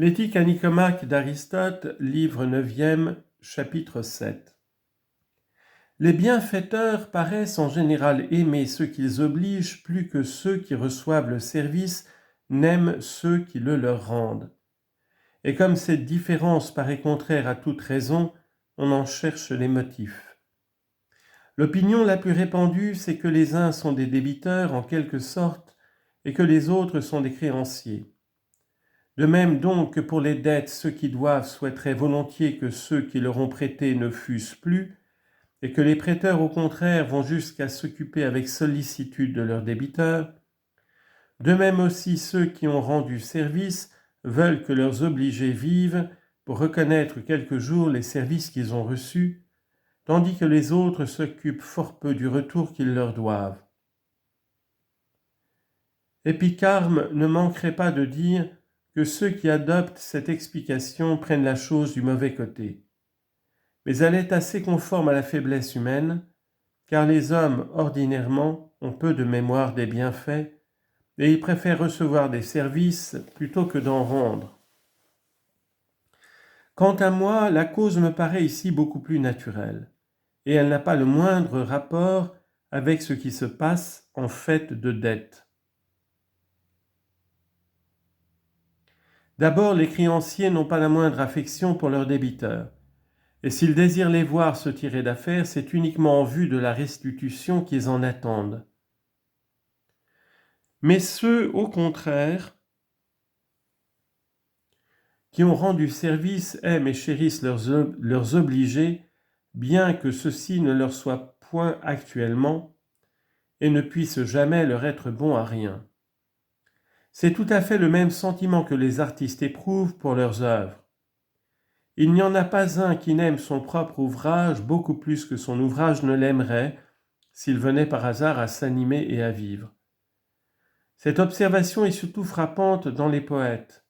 L'éthique à Nicomaque d'Aristote, livre 9e, chapitre 7. Les bienfaiteurs paraissent en général aimer ceux qu'ils obligent plus que ceux qui reçoivent le service n'aiment ceux qui le leur rendent. Et comme cette différence paraît contraire à toute raison, on en cherche les motifs. L'opinion la plus répandue, c'est que les uns sont des débiteurs en quelque sorte et que les autres sont des créanciers. De même donc que pour les dettes, ceux qui doivent souhaiteraient volontiers que ceux qui leur ont prêté ne fussent plus, et que les prêteurs au contraire vont jusqu'à s'occuper avec sollicitude de leurs débiteurs, de même aussi ceux qui ont rendu service veulent que leurs obligés vivent pour reconnaître quelque jour les services qu'ils ont reçus, tandis que les autres s'occupent fort peu du retour qu'ils leur doivent. Épicarme ne manquerait pas de dire que ceux qui adoptent cette explication prennent la chose du mauvais côté. Mais elle est assez conforme à la faiblesse humaine, car les hommes, ordinairement, ont peu de mémoire des bienfaits, et ils préfèrent recevoir des services plutôt que d'en rendre. Quant à moi, la cause me paraît ici beaucoup plus naturelle, et elle n'a pas le moindre rapport avec ce qui se passe en fait de dette. D'abord, les créanciers n'ont pas la moindre affection pour leurs débiteurs, et s'ils désirent les voir se tirer d'affaire, c'est uniquement en vue de la restitution qu'ils en attendent. Mais ceux, au contraire, qui ont rendu service aiment et chérissent leurs obligés, bien que ceux-ci ne leur soient point actuellement et ne puissent jamais leur être bons à rien. C'est tout à fait le même sentiment que les artistes éprouvent pour leurs œuvres. Il n'y en a pas un qui n'aime son propre ouvrage beaucoup plus que son ouvrage ne l'aimerait s'il venait par hasard à s'animer et à vivre. Cette observation est surtout frappante dans les poètes.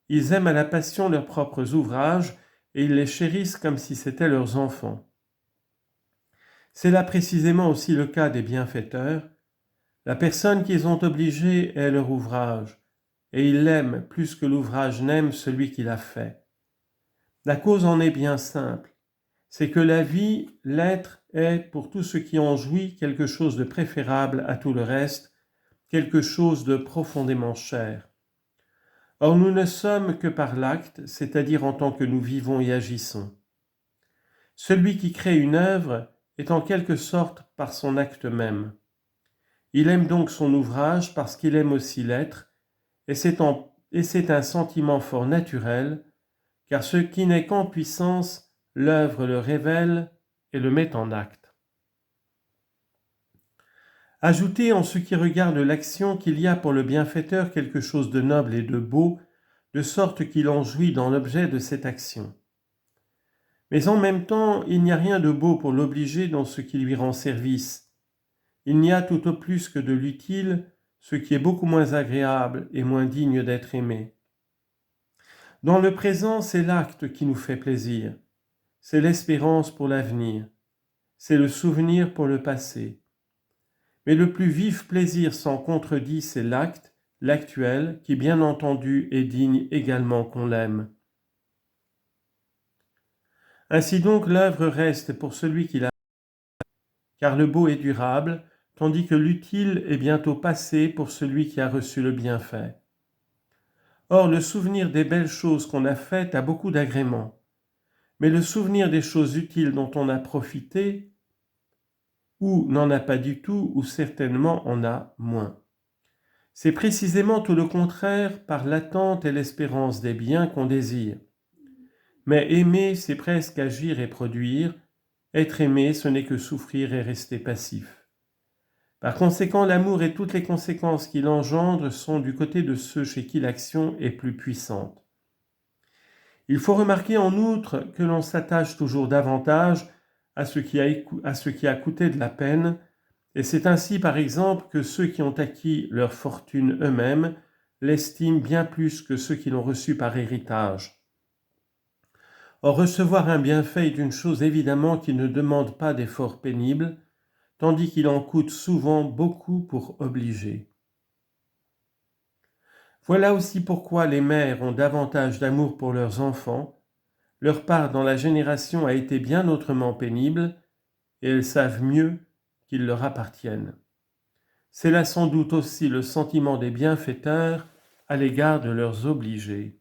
Ils aiment à la passion leurs propres ouvrages et ils les chérissent comme si c'étaient leurs enfants. C'est là précisément aussi le cas des bienfaiteurs. La personne qu'ils ont obligée est leur ouvrage, et ils l'aiment plus que l'ouvrage n'aime celui qui l'a fait. La cause en est bien simple, c'est que la vie, l'être, est, pour tous ceux qui en jouit, quelque chose de préférable à tout le reste, quelque chose de profondément cher. Or nous ne sommes que par l'acte, c'est-à-dire en tant que nous vivons et agissons. Celui qui crée une œuvre est en quelque sorte par son acte même. Il aime donc son ouvrage parce qu'il aime aussi l'être, et c'est un sentiment fort naturel, car ce qui n'est qu'en puissance, l'œuvre le révèle et le met en acte. Ajoutez en ce qui regarde l'action qu'il y a pour le bienfaiteur quelque chose de noble et de beau, de sorte qu'il en jouit dans l'objet de cette action. Mais en même temps, il n'y a rien de beau pour l'obligé dans ce qui lui rend service. Il n'y a tout au plus que de l'utile, ce qui est beaucoup moins agréable et moins digne d'être aimé. Dans le présent, c'est l'acte qui nous fait plaisir, c'est l'espérance pour l'avenir, c'est le souvenir pour le passé. Mais le plus vif plaisir sans contredit, c'est l'acte, l'actuel, qui bien entendu est digne également qu'on l'aime. Ainsi donc l'œuvre reste pour celui qui l'a fait, car le beau est durable, tandis que l'utile est bientôt passé pour celui qui a reçu le bienfait. Or, le souvenir des belles choses qu'on a faites a beaucoup d'agréments, mais le souvenir des choses utiles dont on a profité, ou n'en a pas du tout, ou certainement en a moins. C'est précisément tout le contraire par l'attente et l'espérance des biens qu'on désire. Mais aimer, c'est presque agir et produire. Être aimé, ce n'est que souffrir et rester passif. Par conséquent, l'amour et toutes les conséquences qu'il engendre sont du côté de ceux chez qui l'action est plus puissante. Il faut remarquer en outre que l'on s'attache toujours davantage à ce qui a coûté de la peine, et c'est ainsi par exemple que ceux qui ont acquis leur fortune eux-mêmes l'estiment bien plus que ceux qui l'ont reçue par héritage. Or, recevoir un bienfait est une chose évidemment qui ne demande pas d'efforts pénibles, tandis qu'il en coûte souvent beaucoup pour obliger. Voilà aussi pourquoi les mères ont davantage d'amour pour leurs enfants, leur part dans la génération a été bien autrement pénible, et elles savent mieux qu'ils leur appartiennent. C'est là sans doute aussi le sentiment des bienfaiteurs à l'égard de leurs obligés.